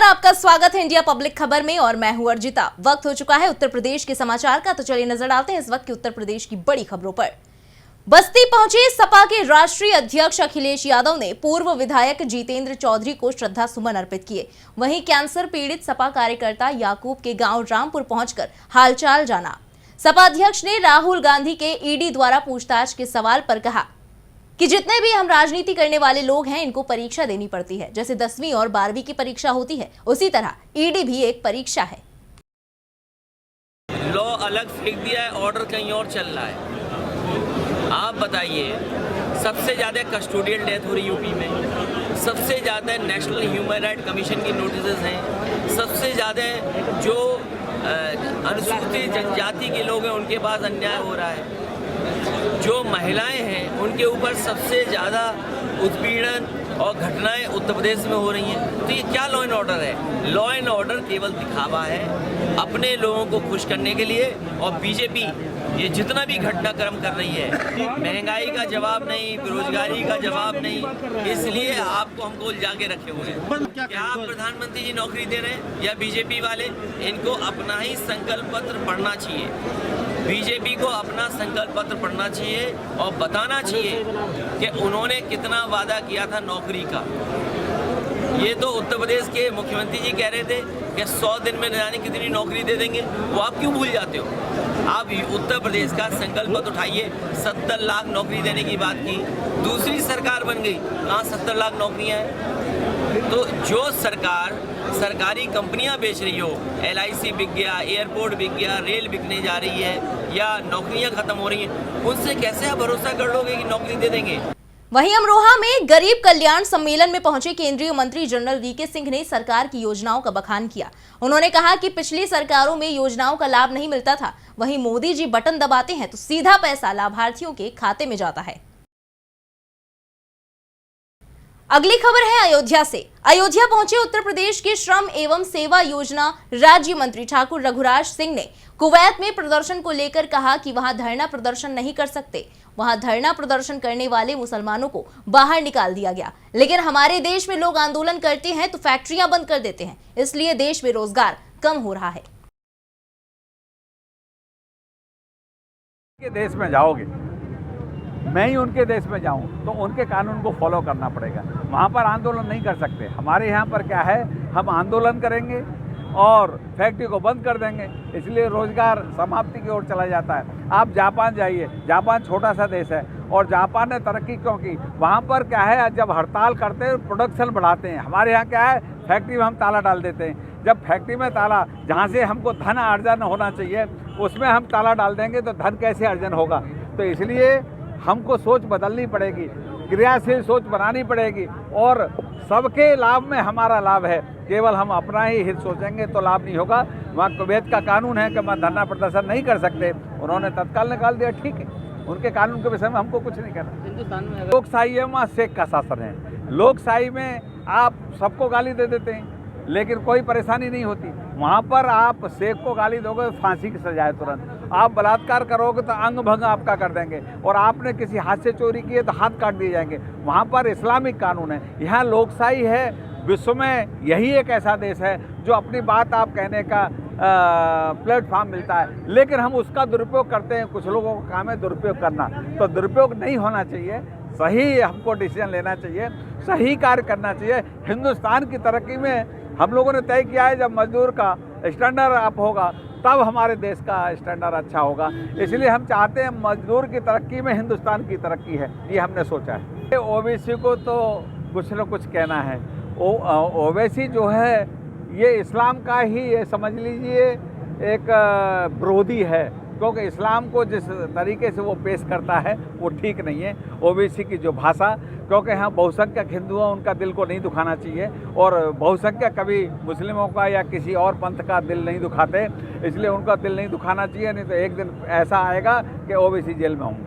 आपका स्वागत है इंडिया पब्लिक खबर में और मैं हूं अर्जिता। वक्त हो चुका है उत्तर प्रदेश के समाचार का, तो चलिए नजर डालते हैं इस वक्त की उत्तर प्रदेश की बड़ी खबरों पर। बस्ती पहुंचे सपा के राष्ट्रीय अध्यक्ष अखिलेश यादव ने पूर्व विधायक जितेंद्र चौधरी को श्रद्धा सुमन अर्पित किए। वहीं कैंसर पीड़ित सपा कार्यकर्ता याकूब के गांव रामपुर पहुंचकर हालचाल जाना। सपा अध्यक्ष ने राहुल गांधी के ईडी द्वारा पूछताछ के सवाल पर कहा कि जितने भी हम राजनीति करने वाले लोग हैं, इनको परीक्षा देनी पड़ती है। जैसे 10वीं और 12वीं की परीक्षा होती है, उसी तरह ईडी भी एक परीक्षा है। लॉ अलग फेंक दिया है, ऑर्डर कहीं और चल रहा है। आप बताइए, सबसे ज़्यादा कस्टोडियल डेथ हो रही यूपी में, सबसे ज़्यादा नेशनल ह्यूमन राइट कमीशन की नोटिस हैं, सबसे ज़्यादा जो अनुसूचित जनजाति के लोग हैं उनके पास अन्याय हो रहा है, जो महिलाएं हैं उनके ऊपर सबसे ज़्यादा उत्पीड़न और घटनाएं उत्तर प्रदेश में हो रही हैं। तो ये क्या लॉ एंड ऑर्डर है? लॉ एंड ऑर्डर केवल दिखावा है अपने लोगों को खुश करने के लिए। और बीजेपी ये जितना भी घटनाक्रम कर रही है, महंगाई का जवाब नहीं, बेरोजगारी का जवाब नहीं, इसलिए आपको हमको उलझा के रखे हुए हैं। क्या आप प्रधानमंत्री जी नौकरी दे रहे हैं या बीजेपी वाले? इनको अपना ही संकल्प पत्र पढ़ना चाहिए। बीजेपी को अपना संकल्प पत्र पढ़ना चाहिए और बताना चाहिए कि उन्होंने कितना वादा किया था नौकरी का। ये तो उत्तर प्रदेश के मुख्यमंत्री जी कह रहे थे कि 100 दिन में न जाने कितनी नौकरी दे देंगे। वो आप क्यों भूल जाते हो? आप उत्तर प्रदेश का संकल्प पत्र उठाइए। 70 लाख नौकरी देने की बात की, दूसरी सरकार बन गई, कहाँ 70 लाख नौकरियाँ हैं? तो जो सरकार सरकारी कंपनियां बेच रही हो, LIC बिक गया, एयरपोर्ट बिक गया, रेल बिकने जा रही है या नौकरियां खत्म हो रही हैं, उनसे कैसे आप भरोसा कर लोगे कि नौकरी दे देंगे? वहीं अमरोहा में गरीब कल्याण सम्मेलन में पहुंचे केंद्रीय मंत्री जनरल VK सिंह ने सरकार की योजनाओं का बखान किया। उन्होंने कहा कि पिछली सरकारों में योजनाओं का लाभ नहीं मिलता था, वहीं मोदी जी बटन दबाते हैं तो सीधा पैसा लाभार्थियों के खाते में जाता है। अगली खबर है अयोध्या से। अयोध्या पहुंचे उत्तर प्रदेश के श्रम एवं सेवा योजना राज्य मंत्री ठाकुर रघुराज सिंह ने कुवैत में प्रदर्शन को लेकर कहा कि वहां धरना प्रदर्शन नहीं कर सकते। वहां धरना प्रदर्शन करने वाले मुसलमानों को बाहर निकाल दिया गया, लेकिन हमारे देश में लोग आंदोलन करते हैं तो फैक्ट्रियां बंद कर देते हैं, इसलिए देश में रोजगार कम हो रहा है। देश में जाओगे, मैं ही उनके देश में जाऊं तो उनके कानून को फॉलो करना पड़ेगा। वहाँ पर आंदोलन नहीं कर सकते। हमारे यहाँ पर क्या है, हम आंदोलन करेंगे और फैक्ट्री को बंद कर देंगे, इसलिए रोजगार समाप्ति की ओर चला जाता है। आप जापान जाइए, जापान छोटा सा देश है और जापान ने तरक्की क्यों की? वहाँ पर क्या है, जब हड़ताल करते हैं प्रोडक्शन बढ़ाते हैं। हमारे यहाँ क्या है, फैक्ट्री में हम ताला डाल देते हैं। जब फैक्ट्री में ताला, जहाँ से हमको धन अर्जन होना चाहिए उसमें हम ताला डाल देंगे तो धन कैसे अर्जन होगा? तो इसलिए हमको सोच बदलनी पड़ेगी, क्रियाशील सोच बनानी पड़ेगी और सबके लाभ में हमारा लाभ है। केवल हम अपना ही हित सोचेंगे तो लाभ नहीं होगा। वहाँ कुवैत का कानून है कि वहाँ धरना प्रदर्शन नहीं कर सकते, उन्होंने तत्काल निकाल दिया, ठीक है। उनके कानून के विषय में हमको कुछ नहीं करना। हिंदुस्तान में लोकशाही है, वहाँ शेख का शासन है। लोकशाही में आप सबको गाली दे देते हैं लेकिन कोई परेशानी नहीं होती। वहाँ पर आप शेख को गाली दोगे फांसी की सजा है तुरंत। आप बलात्कार करोगे तो अंग भंग आपका कर देंगे और आपने किसी हाथ से चोरी की है तो हाथ काट दिए जाएंगे। वहाँ पर इस्लामिक कानून है, यहाँ लोकशाही है। विश्व में यही एक ऐसा देश है जो अपनी बात आप कहने का प्लेटफॉर्म मिलता है, लेकिन हम उसका दुरुपयोग करते हैं। कुछ लोगों का काम है दुरुपयोग करना, तो दुरुपयोग नहीं होना चाहिए। सही हमको डिसीजन लेना चाहिए, सही कार्य करना चाहिए। हिंदुस्तान की तरक्की में हम लोगों ने तय किया है, जब मजदूर का स्टैंडर्ड अप होगा तब हमारे देश का स्टैंडर्ड अच्छा होगा। इसलिए हम चाहते हैं मजदूर की तरक्की में हिंदुस्तान की तरक्की है, ये हमने सोचा है। OBC को तो कुछ न कुछ कहना है। OBC जो है ये इस्लाम का ही, ये समझ लीजिए, एक विरोधी है, क्योंकि इस्लाम को जिस तरीके से वो पेश करता है वो ठीक नहीं है। OBC की जो भाषा, क्योंकि यहाँ बहुसंख्यक हिंदू हैं, उनका दिल को नहीं दुखाना चाहिए और बहुसंख्यक कभी मुस्लिमों का या किसी और पंथ का दिल नहीं दुखाते, इसलिए उनका दिल नहीं दुखाना चाहिए। नहीं तो एक दिन ऐसा आएगा कि OBC जेल में होंगे।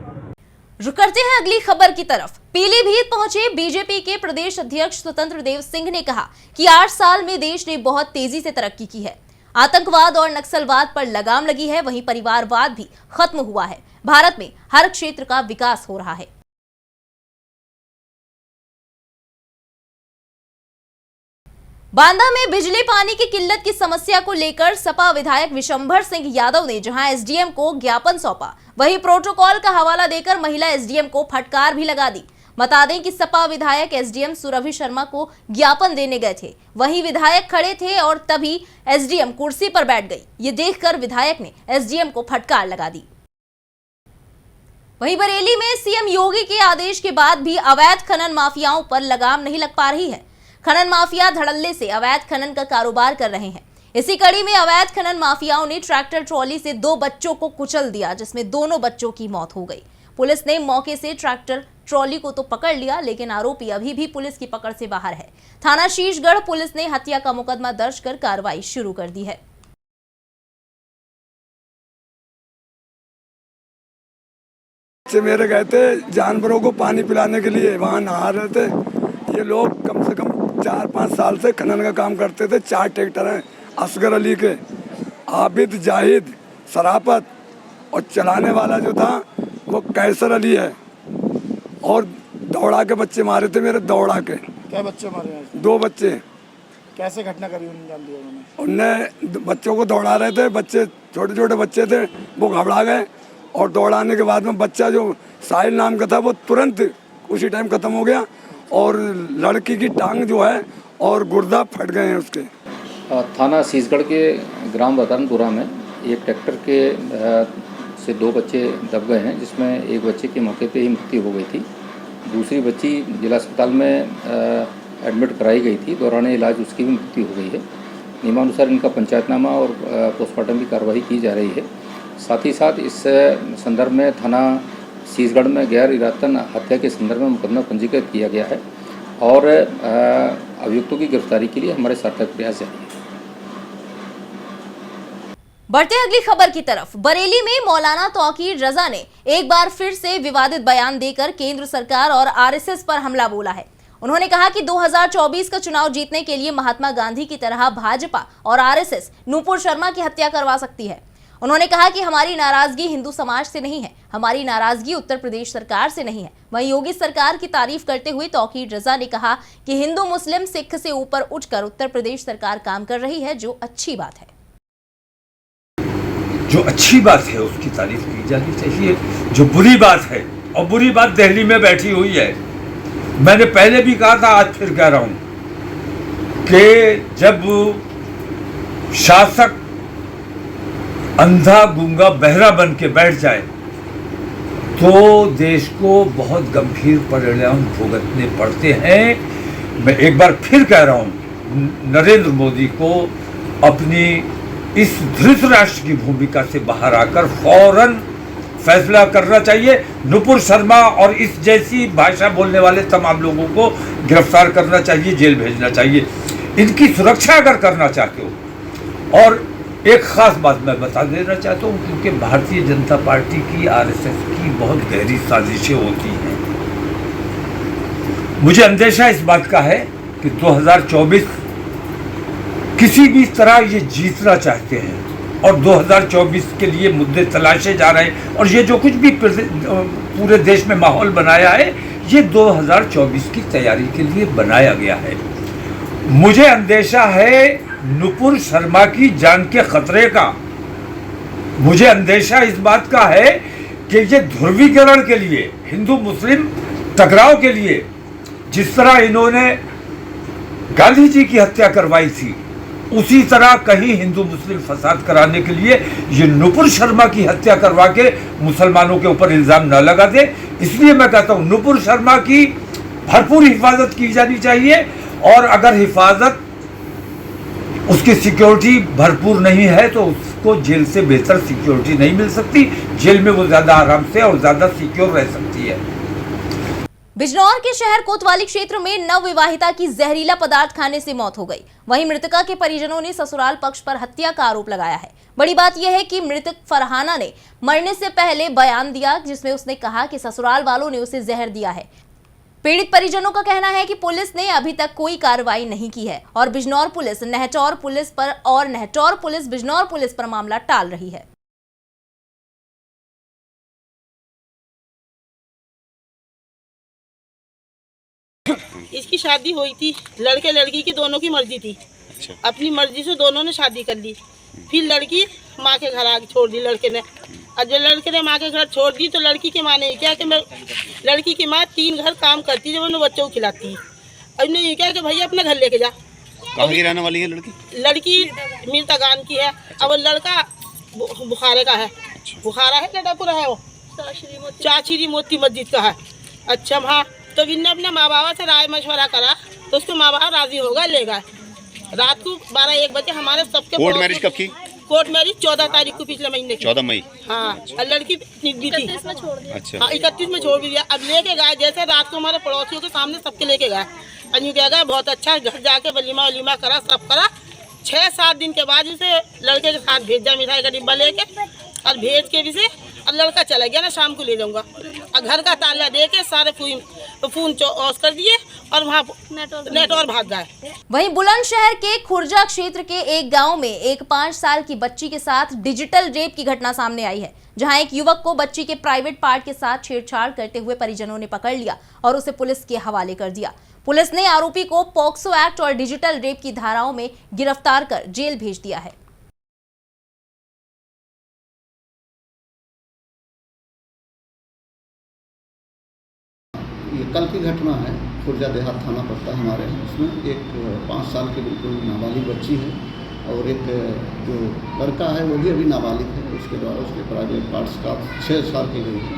रुक करते हैं अगली खबर की तरफ। पीलीभीत पहुंचे बीजेपी के प्रदेश अध्यक्ष स्वतंत्र देव सिंह ने कहा कि 8 साल में देश ने बहुत तेजी से तरक्की की है। आतंकवाद और नक्सलवाद पर लगाम लगी है, वहीं परिवारवाद भी खत्म हुआ है। भारत में हर क्षेत्र का विकास हो रहा है। बांदा में बिजली पानी की किल्लत की समस्या को लेकर सपा विधायक विशंभर सिंह यादव ने जहां एसडीएम को ज्ञापन सौंपा, वहीं प्रोटोकॉल का हवाला देकर महिला एसडीएम को फटकार भी लगा दी। बता दें कि सपा विधायक एसडीएम सुरभि शर्मा को ज्ञापन देने गए थे, वहीं विधायक खड़े थे और तभी एसडीएम कुर्सी पर बैठ गई। ये देखकर विधायक ने एसडीएम को फटकार लगा दी। वहीं बरेली में सीएम योगी के आदेश के बाद भी अवैध खनन माफियाओं पर लगाम नहीं लग पा रही है। खनन माफिया धड़ल्ले से अवैध खनन का कारोबार कर रहे हैं। इसी कड़ी में अवैध खनन माफियाओं ने ट्रैक्टर ट्रॉली से 2 बच्चों को कुचल दिया, जिसमें दोनों बच्चों की मौत हो गई। पुलिस ने मौके से ट्रैक्टर ट्रॉली को तो पकड़ लिया, लेकिन आरोपी अभी भी पुलिस की पकड़ से बाहर है। थाना शीशगढ़ पुलिस ने हत्या का मुकदमा दर्ज कर कार्रवाई शुरू कर दी है। मेरे गए थे जानवरों को पानी पिलाने के लिए, वहाँ नहा रहे थे। ये लोग कम से कम 4-5 साल से खनन का काम करते थे। 4 ट्रैक्टर हैं असगर अली के, आबिद, जाहिद, शराफत, और चलाने वाला जो था वो कैसर अली है। और दौड़ा के बच्चे मारे थे मेरे, दौड़ा के। क्या बच्चे मारे हैं? 2 बच्चे। कैसे घटना करी अंजाम दिया उन्होंने? उनने बच्चों को दौड़ा रहे थे, बच्चे छोटे छोटे बच्चे थे, वो घबरा गए और दौड़ाने के बाद में बच्चा जो साहिल नाम का था वो तुरंत उसी टाइम खत्म हो गया, और लड़की की टांग जो है और गुर्दा फट गए हैं उसके। थाना शीशगढ़ के ग्राम रतनपुरा में एक ट्रैक्टर के से 2 बच्चे दब गए हैं, जिसमें एक बच्चे की मौके पे ही मृत्यु हो गई थी। दूसरी बच्ची जिला अस्पताल में एडमिट कराई गई थी, दौरान इलाज उसकी भी मृत्यु हो गई है। नियमानुसार इनका पंचायतनामा और पोस्टमार्टम की कार्रवाई की जा रही है। साथ ही साथ इस संदर्भ में थाना शीशगढ़ में गैर इरादतन हत्या के संदर्भ में मुकदमा पंजीकृत किया गया है और अभियुक्तों की गिरफ्तारी के लिए हमारे सार्थक प्रयास जारी है। बढ़ते अगली खबर की तरफ। बरेली में मौलाना तौकीर रजा ने एक बार फिर से विवादित बयान देकर केंद्र सरकार और आरएसएस पर हमला बोला है। उन्होंने कहा कि 2024 का चुनाव जीतने के लिए महात्मा गांधी की तरह भाजपा और आरएसएस नूपुर शर्मा की हत्या करवा सकती है। उन्होंने कहा कि हमारी नाराजगी हिंदू समाज से नहीं है, हमारी नाराजगी उत्तर प्रदेश सरकार से नहीं है। वहीं योगी सरकार की तारीफ करते हुए तौकीर रजा ने कहा कि हिंदू, मुस्लिम, सिख से ऊपर उठकर उत्तर प्रदेश सरकार काम कर रही है, जो अच्छी बात है। जो अच्छी बात है उसकी तारीफ की जानी चाहिए। जो बुरी बात है, और बुरी बात दिल्ली में बैठी हुई है, मैंने पहले भी कहा था, आज फिर कह रहा हूं कि जब शासक अंधा, गूंगा, बहरा बन के बैठ जाए तो देश को बहुत गंभीर परिणाम भुगतने पड़ते हैं। मैं एक बार फिर कह रहा हूं, नरेंद्र मोदी को अपनी इस धृतराष्ट्र की भूमिका से बाहर आकर फौरन फैसला करना चाहिए। नुपुर शर्मा और इस जैसी भाषा बोलने वाले तमाम लोगों को गिरफ्तार करना चाहिए, जेल भेजना चाहिए। इनकी सुरक्षा अगर करना चाहते हो। और एक खास बात मैं बता देना चाहता हूँ, क्योंकि भारतीय जनता पार्टी की, आरएसएस की बहुत गहरी साजिशें होती हैं। मुझे अंदेशा इस बात का है कि 2024 किसी भी तरह ये जीतना चाहते हैं और 2024 के लिए मुद्दे तलाशे जा रहे हैं। और ये जो कुछ भी पूरे देश में माहौल बनाया है, ये 2024 की तैयारी के लिए बनाया गया है। मुझे अंदेशा है नुपुर शर्मा की जान के खतरे का। मुझे अंदेशा इस बात का है कि ये ध्रुवीकरण के लिए, हिंदू मुस्लिम टकराव के लिए, जिस तरह इन्होंने गांधी जी की हत्या करवाई थी, उसी तरह कहीं हिंदू मुस्लिम फसाद कराने के लिए ये नुपुर शर्मा की हत्या करवा के मुसलमानों के ऊपर इल्जाम न लगा दे। इसलिए मैं कहता हूं नुपुर शर्मा की भरपूर हिफाजत की जानी चाहिए, और अगर हिफाजत, उसकी सिक्योरिटी भरपूर नहीं है तो उसको जेल से बेहतर सिक्योरिटी नहीं मिल सकती। जेल में वो ज्यादा आराम से और ज्यादा सिक्योर रह सकती है। बिजनौर के शहर कोतवाली क्षेत्र में नवविवाहिता की जहरीला पदार्थ खाने से मौत हो गई। वहीं मृतका के परिजनों ने ससुराल पक्ष पर हत्या का आरोप लगाया है। बड़ी बात यह है कि मृतक फरहाना ने मरने से पहले बयान दिया, जिसमें उसने कहा कि ससुराल वालों ने उसे जहर दिया है। पीड़ित परिजनों का कहना है कि पुलिस ने अभी तक कोई कार्रवाई नहीं की है और Bijnor police Nehtaur police Bijnor police पर मामला टाल रही है। इसकी की शादी हुई थी, लड़के लड़की की दोनों की मर्जी थी। अपनी मर्जी से दोनों ने शादी कर ली। फिर लड़की माँ के घर आके छोड़ दी लड़के ने। और जब लड़के ने माँ के घर छोड़ दी तो लड़की की माँ ने क्या कि मैं लड़की की माँ 3 घर काम करती जब उन्हें बच्चों को खिलाती। अब ने ये क्या कि भैया अपना घर लेके जा। कहाँ की रहने वाली है लड़की? लड़की मीरतागान की है और लड़का बुखारे का है। बुखारा है लटापुरा है, वो चाचीरी मोती मस्जिद का है। अच्छा हाँ, तो इनने अपने माँ बाप से राय मशवरा करा तो उसके माँ बाप राजी होगा ले गए। रात को 12-1 बजे हमारे सबके कोर्ट मैरिज कब की? कोर्ट मैरिज 14 तारीख को पिछले महीने की। 14 मई। हाँ, और लड़की भी थी। 31 में छोड़ दिया। अच्छा। हाँ, 31 में छोड़ भी दिया। अब लेके गए, जैसे रात को हमारे पड़ोसियों के सामने सबके लेके गए। अन्यू कह गए बहुत अच्छा, घर जाके वलीमा करा, सब करा। 6-7 दिन के बाद इसे लड़के के साथ भेजा मिठाई का डिब्बा लेके, और भेज के भी से अब लड़का चला गया ना, शाम को ले जाऊंगा। और घर का ताला दे के सारे फोन ऑफ कर दिए और वहाँ नेटवर्क भाग गए। वहीं बुलंदशहर के खुर्जा क्षेत्र के एक गांव में एक 5 साल की बच्ची के साथ डिजिटल रेप की घटना सामने आई है, जहां एक युवक को बच्ची के प्राइवेट पार्ट के साथ छेड़छाड़ करते हुए परिजनों ने पकड़ लिया और उसे पुलिस के हवाले कर दिया। पुलिस ने आरोपी को पॉक्सो एक्ट और डिजिटल रेप की धाराओं में गिरफ्तार कर जेल भेज दिया है। ये कल की घटना है, खुर्जा देहात थाना पड़ता है हमारे। उसमें एक 5 साल की बिल्कुल नाबालिग बच्ची है और एक जो लड़का है वो भी अभी नाबालिग है। उसके द्वारा उसके प्राइवेट पार्ट्स का 6 साल की गई है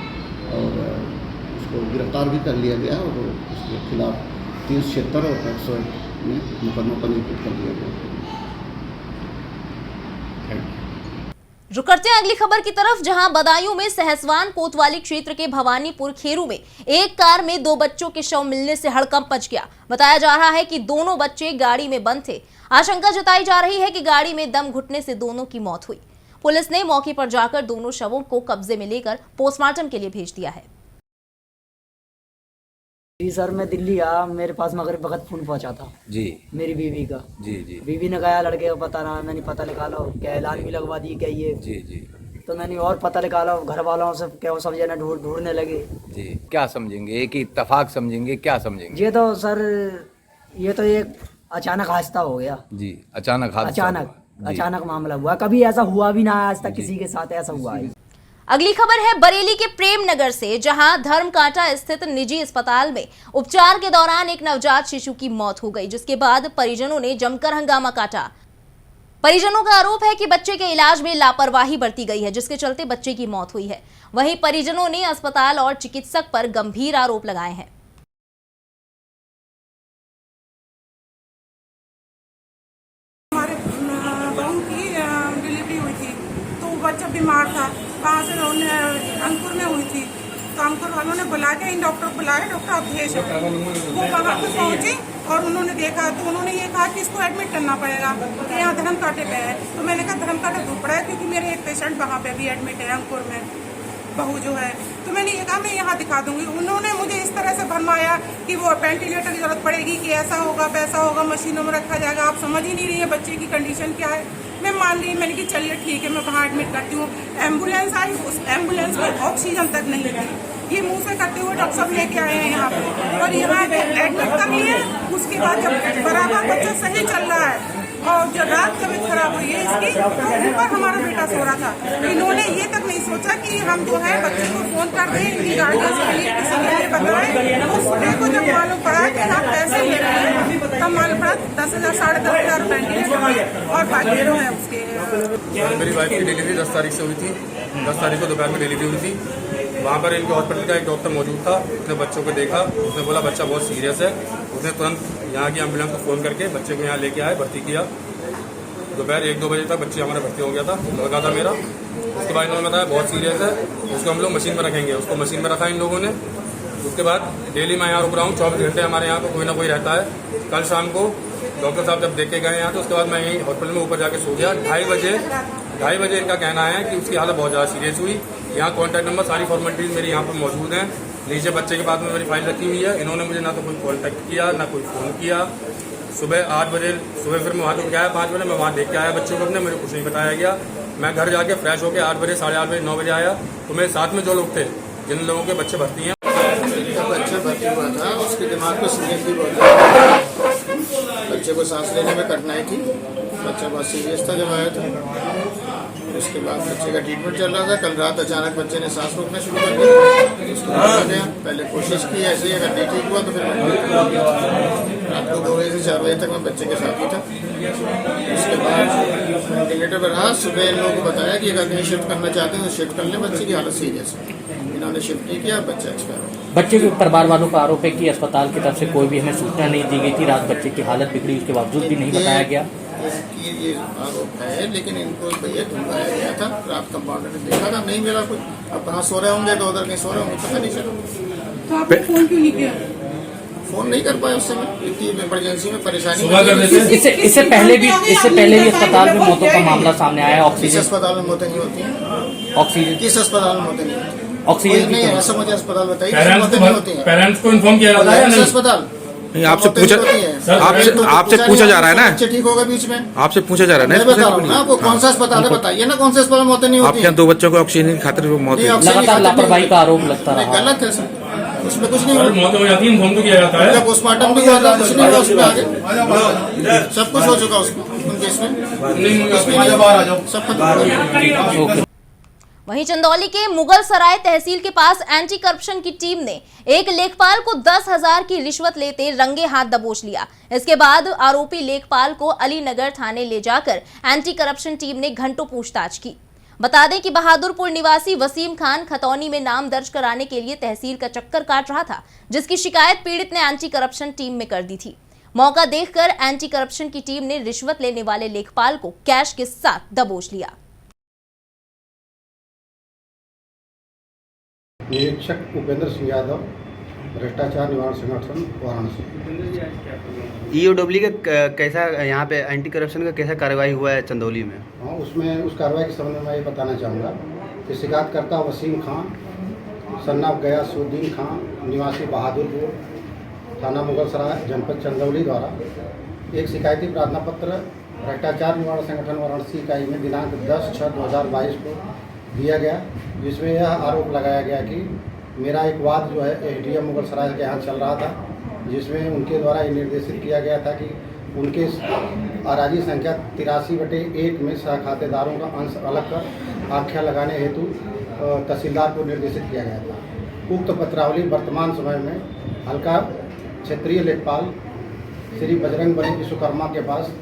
और उसको गिरफ्तार भी कर लिया गया और उसके खिलाफ 376 और 101 में मुकदमा पंजीकृत कर दिया गया। रुक करते हैं अगली खबर की तरफ, जहां बदायूं में सहसवान कोतवाली क्षेत्र के भवानीपुर खेरू में एक कार में 2 बच्चों के शव मिलने से हड़कंप मच गया। बताया जा रहा है कि दोनों बच्चे गाड़ी में बंद थे। आशंका जताई जा रही है कि गाड़ी में दम घुटने से दोनों की मौत हुई। पुलिस ने मौके पर जाकर दोनों शवों को कब्जे में लेकर पोस्टमार्टम के लिए भेज दिया है। जी सर, मैं दिल्ली आया, मेरे पास मगरब वक्त फोन पहुंचा था जी मेरी बीवी का। जी जी, बीवी ने कहा लड़के को पता ना, मैंने पता निकाला, क्या ऐलान भी लगवा दी, क्या ये जी जी, तो मैंने और पता निकाला, घर वालों से क्या सब जना ढूंढने लगे जी। क्या समझेंगे, एक इत्तेफाक समझेंगे, क्या समझेंगे? ये तो सर, ये तो एक अचानक हादसा हो गया जी। अचानक मामला हुआ, कभी ऐसा हुआ भी ना आज तक किसी के साथ ऐसा हुआ है। अगली खबर है बरेली के प्रेम नगर से, जहां धर्मकांटा स्थित निजी अस्पताल में उपचार के दौरान एक नवजात शिशु की मौत हो गई, जिसके बाद परिजनों ने जमकर हंगामा काटा। परिजनों का आरोप है कि बच्चे के इलाज में लापरवाही बरती गई है, जिसके चलते बच्चे की मौत हुई है। वहीं परिजनों ने अस्पताल और चिकित्सक पर गंभीर आरोप लगाए हैं। हमारे बहू की डिलीवरी हुई थी तो बच्चा बीमार था, कहाँ से अंकुर में हुई थी, तो अंकुर वालों ने बुला के इन डॉक्टर बुलाए, डॉक्टर अवधेश वो वहाँ पर पहुँची और उन्होंने देखा तो उन्होंने ये कहा कि इसको एडमिट करना पड़ेगा कि यहाँ धर्मकांटे पे है। तो मैंने कहा धर्मकांटा धूप पड़ा है क्योंकि मेरे एक पेशेंट वहाँ पे भी एडमिट है, अंकुर में बहू जो है। तो मैंने ये कहा मैं यहाँ दिखा दूंगी। उन्होंने मुझे इस तरह से भरमाया कि वो वेंटिलेटर की जरूरत पड़ेगी, कि ऐसा होगा वैसा होगा, मशीनों में रखा जाएगा। आप समझ ही नहीं रही है बच्चे की कंडीशन क्या है। मैं मान ली, मैंने कि चलिए ठीक है, मैं वहाँ एडमिट करती हूँ। एम्बुलेंस आई, उस एम्बुलेंस में ऑक्सीजन तक नहीं थी। ये मुंह से करते हुए डॉक्टर साहब लेके आए हैं यहाँ पे और यहाँ एडमिट कर लिए। उसके बाद जब बराबर बच्चा सही चल रहा है और जब रात तबीयत खराब हुई है इसकी, तो ऊपर हमारा बेटा सो रहा था। इन्होंने ये तक नहीं सोचा कि हम जो है बच्चे को फोन कर दें, इनकी गार्डियंस के लिए किसी के लिए बताएं। तो सुबह को जब मालूम पड़ा कि आप पैसे ले रहे हैं, तब मालूम पड़ा 10,000 साढ़े 10,000 वेंटिलेटर और बाकी जो है उसके। मेरी वाइफ की डिलीवरी 10 तारीख से हुई थी। 10 तारीख को दोपहर में डिलीवरी हुई थी। वहाँ पर इनके हॉस्पिटल का एक डॉक्टर मौजूद था। उसने बच्चों को देखा, उसने बोला बच्चा बहुत सीरियस है। उसने तुरंत यहाँ की एम्बुलेंस को फ़ोन करके बच्चे को यहाँ लेके आए, भर्ती किया। दोपहर 1-2 बजे तक बच्चे हमारा भर्ती हो गया था, लड़का था मेरा। उसके बाद इन्होंने बताया बहुत सीरियस है, उसको हम लोग मशीन में रखेंगे। उसको मशीन में रखा इन लोगों ने। उसके बाद डेली मैं यहाँ रुक रहा हूँ, 24 घंटे हमारे यहाँ पर कोई ना कोई रहता है। कल शाम को डॉक्टर साहब जब देख के गए यहाँ, तो उसके बाद मैं यहीं हॉस्पिटल में ऊपर जाके सो गया। 2:30 बजे इनका कहना है कि उसकी हालत बहुत ज़्यादा सीरियस हुई। यहाँ कॉन्टैक्ट नंबर, सारी फॉर्मेलिटीज मेरी यहाँ पर मौजूद हैं। नीचे बच्चे के बाद में मेरी फाइल रखी हुई है। इन्होंने मुझे ना तो कोई कॉन्टैक्ट किया, ना कोई फ़ोन किया। सुबह 8 बजे फिर मैं वहाँ तो गया, 5 बजे मैं वहाँ देख के आया बच्चों को अपने, मुझे कुछ नहीं बताया गया। मैं घर जाके फ्रेश होकर 8 बजे, साढ़े 8 बजे, 9 बजे आया। तो मेरे साथ में जो लोग थे, जिन लोगों के बच्चे भर्ती हैं, बच्चा भर्ती हुआ था, उसके दिमाग को सीरियस थी बहुत ज़्यादा, बच्चे को सांस लेने में कठिनाई थी, बच्चा बहुत सीरियस था जब आया था। उसके बाद बच्चे का ट्रीटमेंट चल रहा था। कल रात अचानक बच्चे ने सांस रोकना शुरू कर दिया, उसको रोका गया। पहले कोशिश की ऐसे ही, अगर नहीं ठीक हुआ तो फिर रात को 2 बजे से 4 बजे तक मैं बच्चे के साथ ही था। उसके बाद वेंटिलेटर पर रहा। सुबह इन लोगों को बताया कि अगर कहीं शिफ्ट करना चाहते हैं तो शिफ्ट कर लें, बच्चे की हालत सीरियस है। इन्होंने शिफ्ट नहीं किया, बच्चा एक्सपायर हो गया। बच्चे के परिवार वालों का आरोप है कि अस्पताल की तरफ से कोई भी हमें सूचना नहीं दी गई थी, रात बच्चे की हालत बिगड़ी उसके बावजूद भी नहीं बताया गया। ये आरोप है, लेकिन इनको भैया ढूंढाया गया था। रात कंपाउंडर ने देखा था, नहीं मिला कोई। अब कहाँ सो रहे होंगे, तो उधर कहीं सो रहे होंगे, पता नहीं चला। तो आपने फोन क्यों नहीं किया? फोन नहीं कर पाए उस समय, इतनी इमरजेंसी में परेशानी। इससे पहले भी अस्पताल में मौतों का मामला सामने आया। किस अस्पताल में मौतें नहीं होती हैं? ऑक्सीजन किस अस्पताल में मौतें नहीं होती? ऑक्सीजन नहीं है ऐसा, मुझे अस्पताल बताइए मौतें नहीं होती हैं। पेरेंट्स को इन्फॉर्म किया जाता है अस्पताल नहीं, आपसे पूछा जा रहा है ना, बच्चे ठीक होगा बीच में, आपसे पूछा जा रहा है मैं बता रहा हूँ ना आपको। कौन सा अस्पताल है बताइए ना, कौन से अस्पताल में मौतें नहीं होती? आपके यहाँ 2 बच्चों को ऑक्सीजन की खातिर मौत हुई। लगातार लापरवाही का आरोप लगता रहा। गलत है सर, उसमें कुछ नहीं मौत हो जाती है, इन्फॉर्म तो किया जाता है। पोस्टमार्टम भी हुआ था, कुछ नहीं हुआ उसमें, आगे सब कुछ हो चुका उसमें, उनके इसमें सब खत्म। वहीं चंदौली के मुगल सराय तहसील के पास एंटी करप्शन की टीम ने एक लेखपाल को 10,000 की रिश्वत लेते रंगे हाथ दबोच लिया। इसके बाद आरोपी लेखपाल को अलीनगर थाने ले जाकर एंटी करप्शन टीम ने घंटों पूछताछ की। बता दें कि बहादुरपुर निवासी वसीम खान खतौनी में नाम दर्ज कराने के लिए तहसील का चक्कर काट रहा था, जिसकी शिकायत पीड़ित ने एंटी करप्शन टीम में कर दी थी। मौका देखकर एंटी करप्शन की टीम ने रिश्वत लेने वाले लेखपाल को कैश के साथ दबोच लिया। निरीक्षक उपेंद्र सिंह यादव, भ्रष्टाचार निवारण संगठन वाराणसी। ईओडब्ल्यू का कैसा यहाँ पे एंटी करप्शन का कैसा कार्रवाई हुआ है चंदौली में? हाँ, उसमें उस कार्रवाई के संबंध में मैं ये बताना चाहूँगा कि शिकायतकर्ता वसीम खान सन्ना गयासुद्दीन खान निवासी बहादुरपुर थाना मुगल सराय जनपद चंदौली द्वारा एक शिकायती प्रार्थना पत्र भ्रष्टाचार निवारण संगठन वाराणसी इकाई में दिनांक 10/6/2022 को दिया गया, जिसमें यह आरोप लगाया गया कि मेरा एक वाद जो है एसडीएम मुगल सराय के यहाँ चल रहा था, जिसमें उनके द्वारा ये निर्देशित किया गया था कि उनके अराजी संख्या 83/1 में सहखातेदारों का अंश अलग कर आख्या लगाने हेतु तहसीलदार को निर्देशित किया गया था। उक्त पत्रावली वर्तमान समय में हल्का क्षेत्रीय लेखपाल श्री बजरंग बली विश्वकर्मा के पास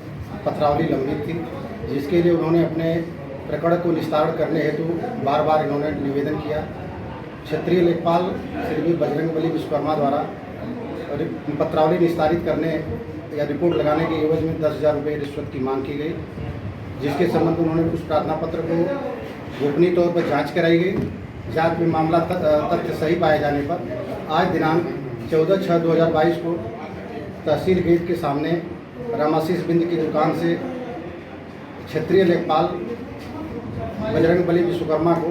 पत्रावली लंबित थी, जिसके लिए उन्होंने अपने प्रकरण को निस्तारण करने हेतु बार बार इन्होंने निवेदन किया। क्षेत्रीय लेखपाल श्री बजरंग बली विश्वकर्मा द्वारा पत्रावली निस्तारित करने या रिपोर्ट लगाने के एवज में 10,000 रुपये रिश्वत की मांग की गई, जिसके संबंध में उन्होंने उस प्रार्थना पत्र को गोपनीय तौर पर जांच कराई गई। जांच में मामला तथ्य सही पाए जाने पर आज दिनांक 14/6/2022 को तहसील गेट के सामने रामाशीष बिंद की दुकान से क्षेत्रीय लेखपाल बजरंग बली विश्वकर्मा को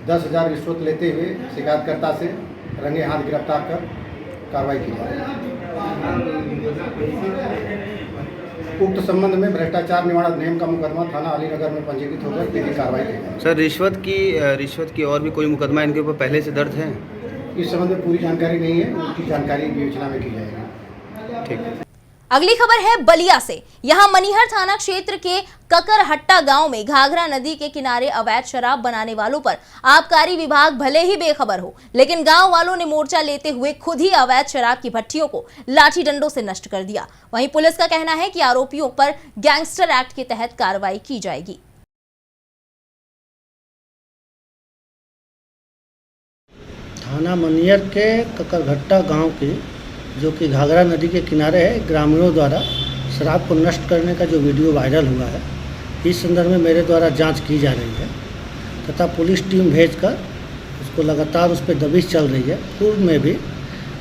10,000 रिश्वत लेते हुए शिकायतकर्ता से रंगे हाथ गिरफ्तार कर कार्रवाई की जाए। उक्त संबंध में भ्रष्टाचार निवारण अधिनियम का मुकदमा थाना अलीनगर में पंजीकृत होकर विधिक कार्रवाई की जाए। सर रिश्वत की और भी कोई मुकदमा इनके ऊपर पहले से दर्ज है? इस संबंध में पूरी जानकारी नहीं है, उसकी जानकारी विवेचना में की जाएगी। ठीक। अगली खबर है बलिया से। यहां मनिहर थाना क्षेत्र के ककरहट्टा गांव में घाघरा नदी के किनारे अवैध शराब बनाने वालों पर आबकारी विभाग भले ही बेखबर हो, लेकिन गांव वालों ने मोर्चा लेते हुए खुद ही अवैध शराब की भट्टियों को लाठी डंडों से नष्ट कर दिया। वहीं पुलिस का कहना है कि आरोपियों पर गैंगस्टर एक्ट के तहत कार्रवाई की जाएगी। थाना मनियर के ककरहट्टा गांव के जो कि घाघरा नदी के किनारे है, ग्रामीणों द्वारा शराब को नष्ट करने का जो वीडियो वायरल हुआ है, इस संदर्भ में मेरे द्वारा जांच की जा रही है तथा पुलिस टीम भेजकर उसको लगातार उस पर दबिश चल रही है। पूर्व में भी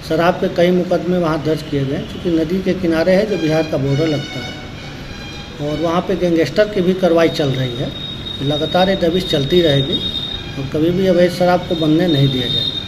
शराब के कई मुकदमे वहाँ दर्ज किए गए, क्योंकि नदी के किनारे है जो बिहार का बॉर्डर लगता है, और वहाँ पे गैंगस्टर की भी कार्रवाई चल रही है। लगातार ये दबिश चलती रहेगी और कभी भी अवैध शराब को बनने नहीं दिया जाएगा।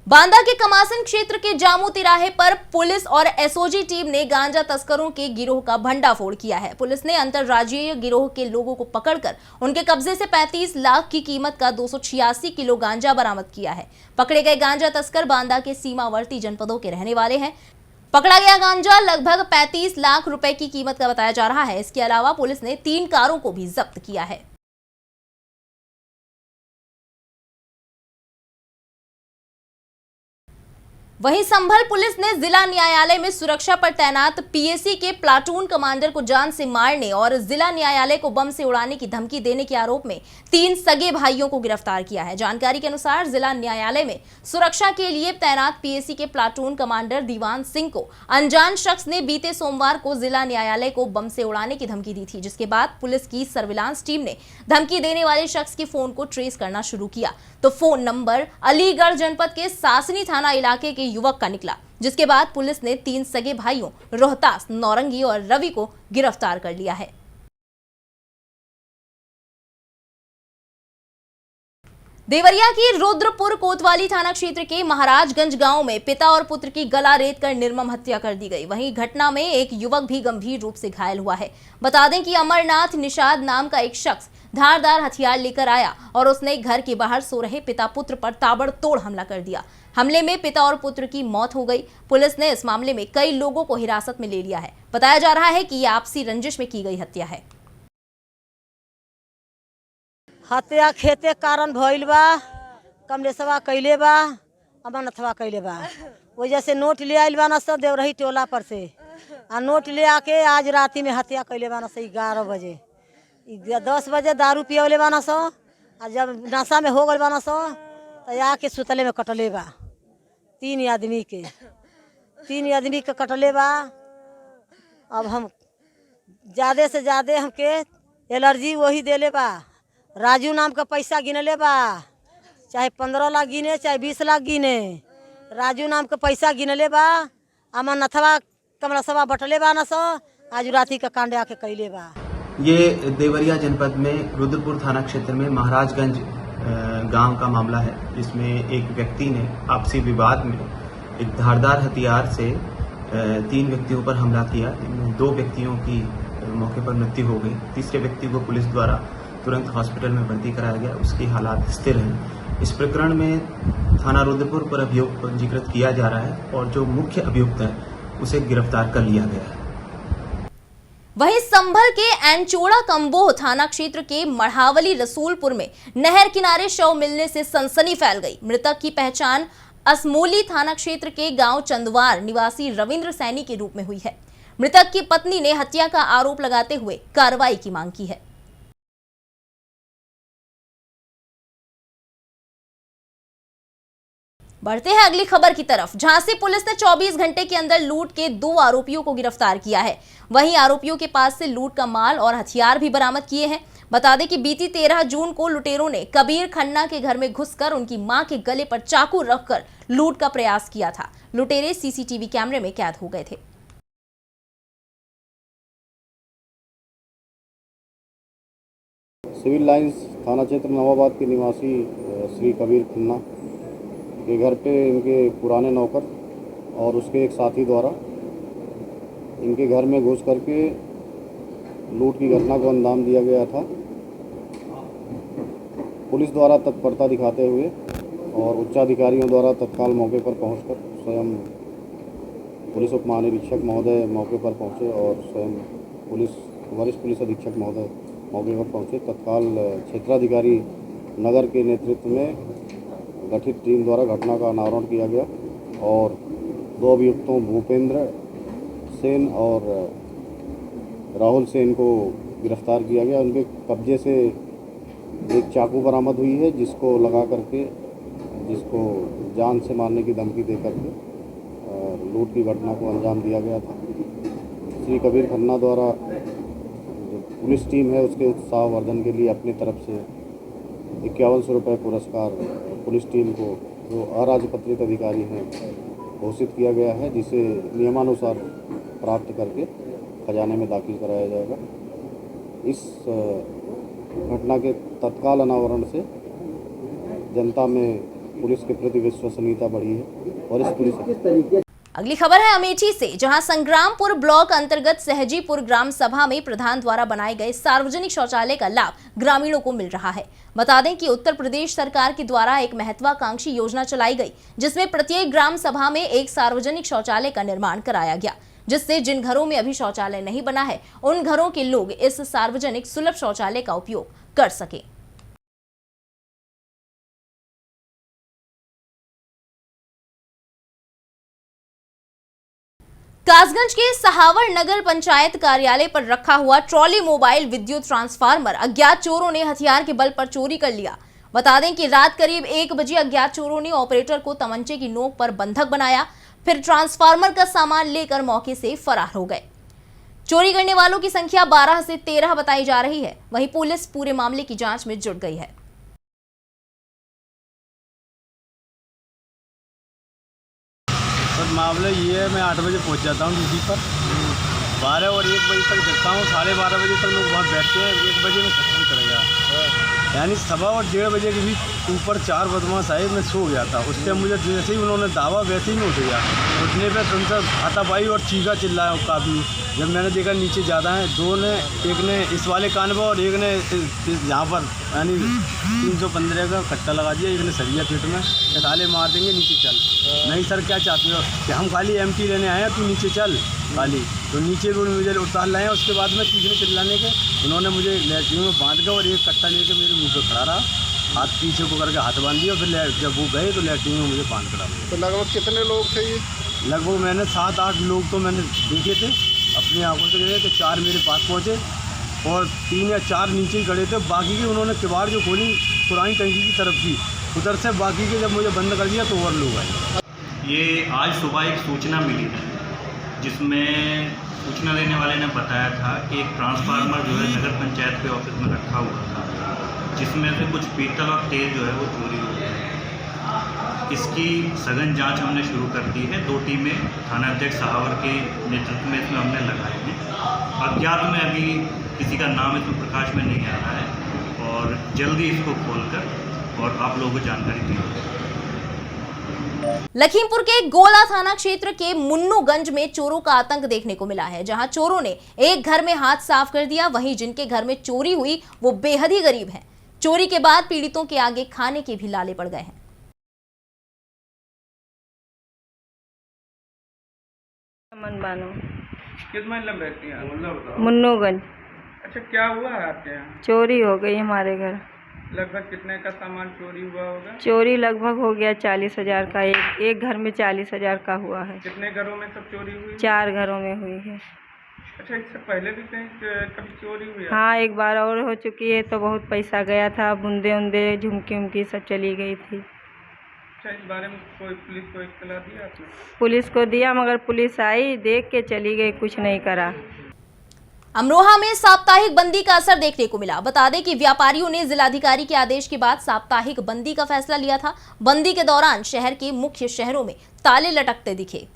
बांदा के कमासन क्षेत्र के जामू तिराहे पर पुलिस और एसओजी टीम ने गांजा तस्करों के गिरोह का भंडाफोड़ किया है। पुलिस ने अंतरराज्यीय गिरोह के लोगों को पकड़कर उनके कब्जे से 35 लाख की कीमत का 286 किलो गांजा बरामद किया है। पकड़े गए गांजा तस्कर बांदा के सीमावर्ती जनपदों के रहने वाले हैं। पकड़ा गया गांजा लगभग 35 लाख रुपए की कीमत का बताया जा रहा है। इसके अलावा पुलिस ने 3 कारों को भी जब्त किया है। वहीं संभल पुलिस ने जिला न्यायालय में सुरक्षा पर तैनात पीएसी के प्लाटून कमांडर को जान से मारने और जिला न्यायालय को बम से उड़ाने की धमकी देने के आरोप में 3 सगे भाइयों को गिरफ्तार किया है। जानकारी के अनुसार जिला न्यायालय में सुरक्षा के लिए तैनात पीएसी के प्लाटून कमांडर दीवान सिंह को अनजान शख्स ने बीते सोमवार को जिला न्यायालय को बम से उड़ाने की धमकी दी थी, जिसके बाद पुलिस की सर्विलांस टीम ने धमकी देने वाले शख्स के फोन को ट्रेस करना शुरू किया तो फोन नंबर अलीगढ़ जनपद के सासनी थाना इलाके के युवक का निकला, जिसके बाद पुलिस ने 3 सगे भाइयों रोहतास, नौरंगी और रवि को गिरफ्तार कर लिया है। देवरिया की रुद्रपुर कोतवाली थाना क्षेत्र के महाराजगंज गांव में पिता और पुत्र की गला रेत कर निर्मम हत्या कर दी गई। वहीं घटना में एक युवक भी गंभीर रूप से घायल हुआ है। बता दें कि अमरनाथ निषाद नाम का एक शख्स धारदार हथियार लेकर आया और उसने घर के बाहर सो रहे पिता पुत्र पर ताबड़तोड़ हमला कर दिया। हमले में पिता और पुत्र की मौत हो गई। पुलिस ने इस मामले में कई लोगों को हिरासत में ले लिया है। बताया जा रहा है कि यह आपसी रंजिश में की गई हत्या है। हत्या खेते कारण भइल बा, कमलेशवा कैले बा, अमरनाथवा कैले बा। वजह से नोट ले आइल बा ना सब देवरही टोला पर से, आ नोट ले आके आज राती में हत्या कैले बा ना से 11 बजे 10 बजे दारू पियले बा ना सो, आ जब नशा में हो गल बा ना सो तो आके सुतले में कटले बा। 3 आदमी के कटले बा। अब हम ज्यादा से ज्यादा हमके एलर्जी वही देले बा। राजू नाम का पैसा गिनले बा, चाहे 15 लाख गिने चाहे 20 लाख गिने, राजू नाम का पैसा गिनले बा। अमरनाथवा कमलसवा बटले बा ना सो, आज राती का कांड आके कैले बा। ये देवरिया जनपद में रुद्रपुर थाना क्षेत्र में महाराजगंज गांव का मामला है, जिसमें एक व्यक्ति ने आपसी विवाद में एक धारदार हथियार से 3 व्यक्तियों पर हमला किया, जिनमें 2 व्यक्तियों की मौके पर मृत्यु हो गई। तीसरे व्यक्ति को पुलिस द्वारा तुरंत हॉस्पिटल में भर्ती कराया गया, उसकी हालात स्थिर हैं। इस प्रकरण में थाना रुद्रपुर पर अभियोग पंजीकृत किया जा रहा है और जो मुख्य अभियुक्त है उसे गिरफ्तार कर लिया गया है। वहीं संभल के एनचोड़ा कंबोह थाना क्षेत्र के मढ़ावली रसूलपुर में नहर किनारे शव मिलने से सनसनी फैल गई। मृतक की पहचान असमोली थाना क्षेत्र के गांव चंदवार निवासी रविंद्र सैनी के रूप में हुई है। मृतक की पत्नी ने हत्या का आरोप लगाते हुए कार्रवाई की मांग की है। बढ़ते हैं अगली खबर की तरफ। झांसी पुलिस ने 24 घंटे के अंदर लूट के 2 आरोपियों को गिरफ्तार किया है। वहीं आरोपियों के पास से लूट का माल और हथियार भी बरामद किए हैं। बता दें कि बीती 13 जून को लुटेरों ने कबीर खन्ना के घर में घुसकर उनकी मां के गले पर चाकू रखकर लूट का प्रयास किया था। लुटेरे सीसीटीवी कैमरे में कैद हो गए थे। सिविल लाइंस थाना क्षेत्र नवाबाद के निवासी श्री कबीर खन्ना के घर पे इनके पुराने नौकर और उसके एक साथी द्वारा इनके घर में घुस करके लूट की घटना को अंजाम दिया गया था। पुलिस द्वारा तत्परता दिखाते हुए और उच्चाधिकारियों द्वारा तत्काल मौके पर पहुंचकर स्वयं पुलिस उप महानिरीक्षक महोदय मौके पर पहुंचे और स्वयं वरिष्ठ पुलिस अधीक्षक महोदय मौके पर पहुंचे। तत्काल क्षेत्राधिकारी नगर के नेतृत्व में गठित टीम द्वारा घटना का अनावरण किया गया और 2 अभियुक्तों भूपेंद्र सेन और राहुल सेन को गिरफ्तार किया गया। उनके कब्जे से एक चाकू बरामद हुई है, जिसको लगा करके जिसको जान से मारने की धमकी दे करके लूट की घटना को अंजाम दिया गया था। श्री कबीर खन्ना द्वारा जो पुलिस टीम है उसके उत्साहवर्धन के लिए अपनी तरफ से 5100 रुपये पुरस्कार पुलिस टीम को जो अराजपत्रित अधिकारी हैं घोषित किया गया है, जिसे नियमानुसार प्राप्त करके खजाने में दाखिल कराया जाएगा। इस घटना के तत्काल अनावरण से जनता में पुलिस के प्रति विश्वसनीयता बढ़ी है और इस पुलिस अगली खबर है अमेठी से, जहां संग्रामपुर ब्लॉक अंतर्गत सहजीपुर ग्राम सभा में प्रधान द्वारा बनाए गए सार्वजनिक शौचालय का लाभ ग्रामीणों को मिल रहा है। बता दें कि उत्तर प्रदेश सरकार के द्वारा एक महत्वाकांक्षी योजना चलाई गई, जिसमें प्रत्येक ग्राम सभा में एक सार्वजनिक शौचालय का निर्माण कराया गया, जिससे जिन घरों में अभी शौचालय नहीं बना है उन घरों के लोग इस सार्वजनिक सुलभ शौचालय का उपयोग कर सके। कासगंज के सहावर नगर पंचायत कार्यालय पर रखा हुआ ट्रॉली मोबाइल विद्युत ट्रांसफार्मर अज्ञात चोरों ने हथियार के बल पर चोरी कर लिया। बता दें कि रात करीब 1 बजे अज्ञात चोरों ने ऑपरेटर को तमंचे की नोक पर बंधक बनाया, फिर ट्रांसफार्मर का सामान लेकर मौके से फरार हो गए। चोरी करने वालों की संख्या 12 से 13 बताई जा रही है। वहीं पुलिस पूरे मामले की जांच में जुट गई है। मामला ये है, मैं 8 बजे पहुंच जाता हूँ ड्यूटी पर, 12 और 1 बजे तक देखता हूँ, 12:30 बजे तक लोग वहाँ बैठते हैं, 1 बजे में खत्म कर गया। यानी 1:15 और 1:30 बजे के बीच ऊपर 4 बदमाश आए, मैं सो गया था। उस टाइम मुझे जैसे ही उन्होंने दावा वैसे ही मैं उठ गया। उठने पर तुमसे हाथापाई और चीखा चिल्लाया काफ़ी। जब मैंने देखा नीचे ज़्यादा हैं, दो ने, एक ने इस वाले कान पर और एक ने यहाँ पर, यानी 315 का कट्टा लगा दिया, एक ने सरिया पेट में, ताले मार देंगे नीचे चल। नहीं सर क्या चाहते हो कि हम खाली एमटी लेने आए हैं, तू नीचे चल खाली। तो नीचे भी मुझे उतार लाए। उसके बाद में चीखने चिल्लाने के उन्होंने मुझे लैट्रिन में बांध के और एक कट्टा लेके मेरे मुँह पे खड़ा रहा, हाथ पीछे को करके हाथ बांध दिया। फिर जब वो गए तो लैट्रिन में मुझे बांध करा। तो लगभग कितने लोग थे ये? लगभग मैंने 7-8 लोग तो मैंने देखे थे अपनी आंखों से गए थे। 4 मेरे पास पहुँचे और 3 या 4 नीचे ही खड़े थे। बाकी की उन्होंने किवाड़ जो खोली पुरानी टंकी की तरफ थी, उधर से बाकी के जब मुझे बंद कर दिया तो और लोग आए। ये आज सुबह एक सूचना मिली है, जिसमें सूचना देने वाले ने बताया था कि एक ट्रांसफार्मर जो है नगर पंचायत के ऑफिस में रखा हुआ था, जिसमें से कुछ पीतल और तेल जो है वो चोरी हो गया। इसकी सघन जांच हमने शुरू कर दी है। 2 टीमें थानाध्यक्ष सहावर के नेतृत्व में इसमें हमने लगाए हैं। अज्ञात में अभी किसी का नाम इसमें प्रकाश में नहीं आ रहा है और जल्दी इसको खोलकर और आप लोगों को जानकारी दी। लखीमपुर के गोला थाना क्षेत्र के मुन्नूगंज में चोरों का आतंक देखने को मिला है, जहां चोरों ने एक घर में हाथ साफ कर दिया। वहीं जिनके घर में चोरी हुई वो बेहद ही गरीब हैं। चोरी के बाद पीड़ितों के आगे खाने के भी लाले पड़ गए हैं। किस महल्ले में रहती हैं? मुन्नूगंज। अच्छा, क्या हुआ है आपके यहाँ? चोरी हो गई हमारे घर। लगभग कितने का सामान चोरी हुआ होगा? चोरी लगभग हो गया 40,000 का। एक घर में 40,000 का हुआ है। कितने घरों में सब चोरी हुई? 4 घरों में हुई है। अच्छा, इससे पहले भी कभी चोरी हुई है? हाँ, एक बार और हो चुकी है, तो बहुत पैसा गया था। बुंदे उंदे झुमकी उमकी सब चली गई थी। अच्छा, इस बारे में कोई पुलिस को इत्तला दिया आपने? पुलिस को दिया, मगर पुलिस आई, देख के चली गई, कुछ नहीं करा। अमरोहा में साप्ताहिक बंदी का असर देखने को मिला। बता दें कि व्यापारियों ने जिलाधिकारी के आदेश के बाद साप्ताहिक बंदी का फैसला लिया था। बंदी के दौरान शहर के मुख्य शहरों में ताले लटकते दिखे।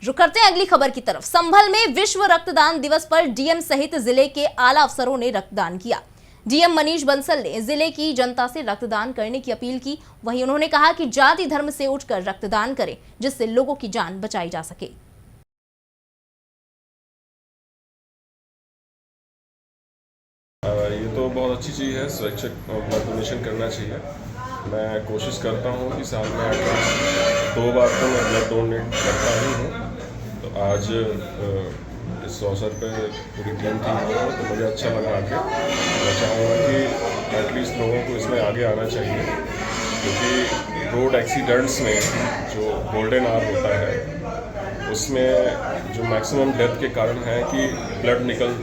रुक करते हैं अगली खबर की तरफ। संभल में विश्व रक्तदान दिवस पर डीएम सहित जिले के आला अफसरों ने रक्तदान किया। डीएम मनीष बंसल ने जिले की जनता से रक्तदान करने की अपील की। वहीं उन्होंने कहा कि जाति धर्म से उठकर रक्तदान करें, जिससे लोगों की जान बचाई जा सके। ये तो बहुत अच्छी चीज़ है, स्वैच्छिक ब्लड डोनेशन करना चाहिए। मैं कोशिश करता हूँ कि साल में 2 बार तो मैं ब्लड डोनेट करता ही हूँ। तो आज इस अवसर पर पूरी टीम थी, तो मुझे अच्छा लगा आके। मैं चाहूँगा कि एटलीस्ट लोगों को इसमें आगे आना चाहिए, क्योंकि रोड एक्सीडेंट्स में जो गोल्डन आवर होता है उसमें जो मैक्सिमम डेथ के कारण है कि ब्लड निकल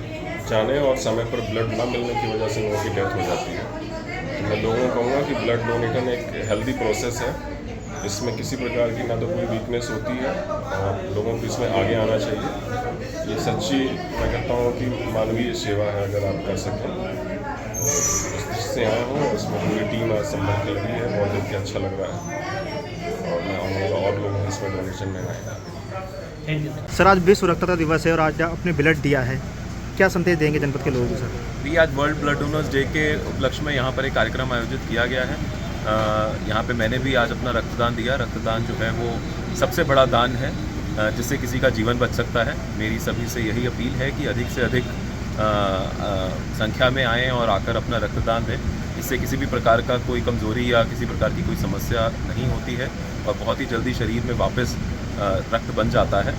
जाने और समय पर ब्लड ना मिलने की वजह से लोगों की डेथ हो जाती है। तो मैं लोगों को कहूँगा कि ब्लड डोनेशन एक हेल्दी प्रोसेस है, इसमें किसी प्रकार की ना तो कोई वीकनेस होती है और लोगों को इसमें आगे आना चाहिए। ये सच्ची मैं कहता हूँ कि मानवीय सेवा है, अगर आप कर सकें तो। जिससे आए हों, इसमें पूरी टीम आज संभल के लगी है, बहुत देख के अच्छा लग रहा है और मैं आऊँगा और लोग इसमें डोनेशन में आएंगे। सर, आज विश्व रक्तदाता दिवस है और आज आपने ब्लड दिया है, क्या संदेश देंगे जनपद के लोगों को सर? भी आज वर्ल्ड ब्लड डोनर्स डे के उपलक्ष्य में यहाँ पर एक कार्यक्रम आयोजित किया गया है। यहाँ पे मैंने भी आज अपना रक्तदान दिया। रक्तदान जो है वो सबसे बड़ा दान है जिससे किसी का जीवन बच सकता है। मेरी सभी से यही अपील है कि अधिक से अधिक संख्या में आएँ और आकर अपना रक्तदान दें। इससे किसी भी प्रकार का कोई कमज़ोरी या किसी प्रकार की कोई समस्या नहीं होती है और बहुत ही जल्दी शरीर में वापस रक्त बन जाता है।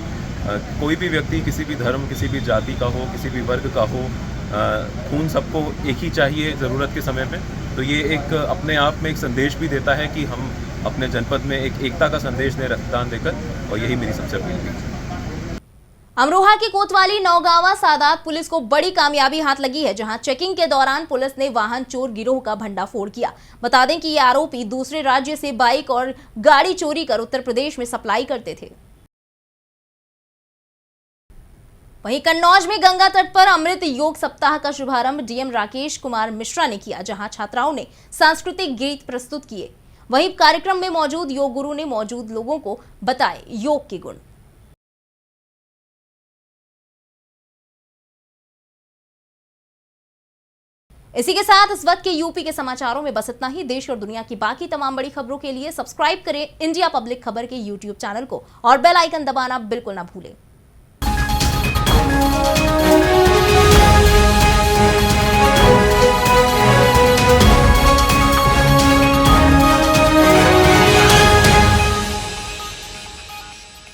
कोई भी व्यक्ति किसी भी धर्म, किसी भी जाति का हो, किसी भी वर्ग का हो, खून सबको एक ही चाहिए ज़रूरत के समय में। तो ये एक अपने आप में एक संदेश भी देता है कि हम अपने जनपद में एक एकता का संदेश दें रक्तदान देकर, और यही मेरी सबसे अपील है। अमरोहा की कोतवाली नौगांवा सादात पुलिस को बड़ी कामयाबी हाथ लगी है, जहां चेकिंग के दौरान पुलिस ने वाहन चोर गिरोह का भंडाफोड़ किया। बता दें कि ये आरोपी दूसरे राज्य से बाइक और गाड़ी चोरी कर उत्तर प्रदेश में सप्लाई करते थे। वहीं कन्नौज में गंगा तट पर अमृत योग सप्ताह का शुभारंभ डीएम राकेश कुमार मिश्रा ने किया, जहां छात्राओं ने सांस्कृतिक गीत प्रस्तुत किए। वहीं कार्यक्रम में मौजूद योग गुरु ने मौजूद लोगों को बताए योग के गुण। इसी के साथ इस वक्त के यूपी के समाचारों में बस इतना ही। देश और दुनिया की बाकी तमाम बड़ी खबरों के लिए सब्सक्राइब करें इंडिया पब्लिक खबर के यूट्यूब चैनल को और बेल आइकन दबाना बिल्कुल ना भूलें।